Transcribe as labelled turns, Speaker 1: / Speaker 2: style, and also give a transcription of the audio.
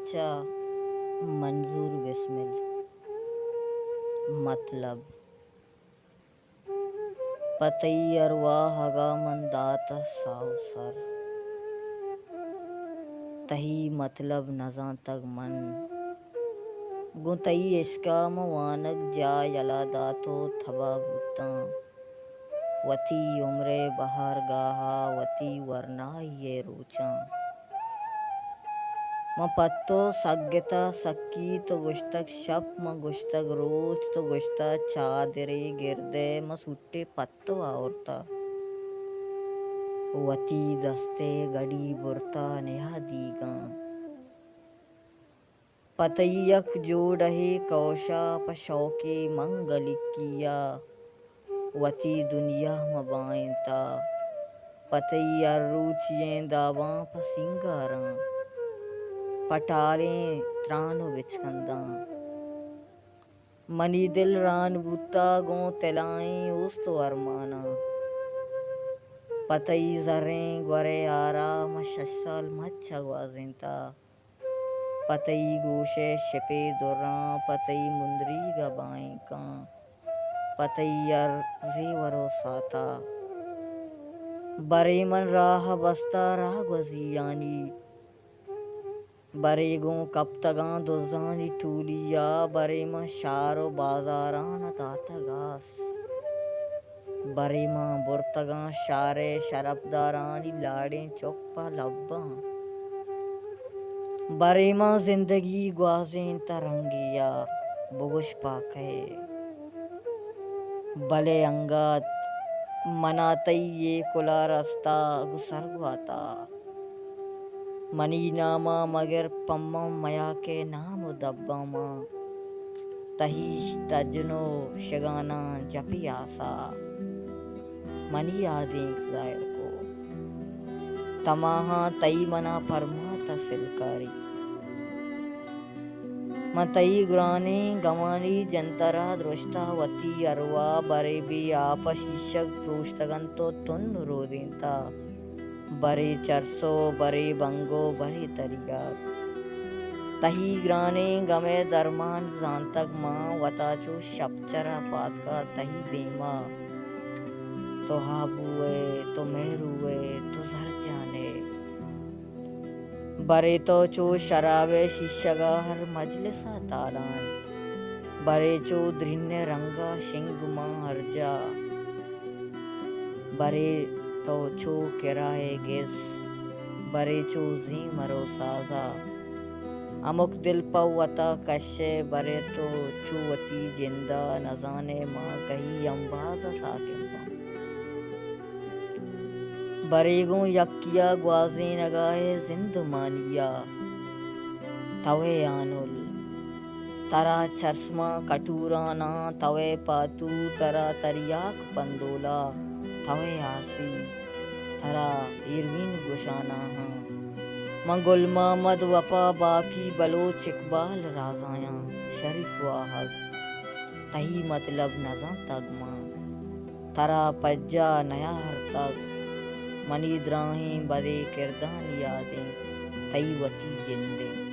Speaker 1: بچہ منظور بسمل مطلب پتئی ارواح ہگا من داتا ساو سر تہی مطلب نزاں تگ من گوں تئی عشقا موانگ جا یلا داتو تھبا بوتاں وتی عمر بہار گاہا وتی ورنائی روچاں ماں پتو سگتا سکی تو گشتگ شپ ماں گشتگ روچ تو گشتا چادرے گردے ماں سٹے پتو آورتا وتی دستے گڑی برتا نہا دیگاں پتئی یک جوڑہے کوشا پشوکے منگلکیا وتی دنیا مبائیں تا پتئی روچییں داواں پسنگاراں پٹالیں ترانو بچکنداں منی دل ران بوتا گوں تلائیں اوستو ارمانا پتئی زریں گورے آرا ما 6 سال مچھا گوازیں تا پتئی گوشے شپے دوراں پتئی مندری گبائیں کاں پتئی زیورو ساتا برے من راہ بستا راہ گزیانی برے گوں کپتگاں دزانی ٹولیا برے ماں شارو بازاراں داتا گاس برے ماں برتگاں شارے شرپ دارانی لاڑیں چوپا لباں برے ماں زندگی گوازیں ترنگیا بگش پاکے بلے انگات منا تئی یہ کلا رستا گسر گواتا منی ناما مگر پمم میا کے نام و دبا ماں تہیش تجنو شگانا جپی آسا منی یادیں ظاہر کو تماہاں تئی منا پرماتا سلکاری ماں تئی گرانیں گوانی جنترا درشتا وتی اروا برے بے آپا شیشگ پروشتگن تو تن رو دینتا برے چرسو برے بنگو برے تریاک تہی گرانیں گمے درمان زانتگ ماں وتا چو شپ چرا پاتکا تہی دیما تو ہابوئے تو مہروئے تو زر جانے برے تو چو شرابے شیشگا ہر مجلسا تالان برے چو درن رنگا شنگ ماں ہر جا برے تو چو کرائے گس برے چو زی مرو سازا امک دل پو وتا کشے برے تو چو وتی جندہ نزانے ماں کہی امبازا ساکن برے گوں یکیا گوازیں نگاہے زندمانیا توے آنل ترا چرسما کٹورانا توے پاتو ترا تریاک پندولا توے آسی ترا ایروین گشانا ہاں ماں گل محمد وپا باقی بلوچ اقبال رازایاں شریف واحد تہی مطلب نزاں تگ ماں ترا پجا نیا ہر تگ منی دراہیں بدے کردان یادیں تئی وتی جندیں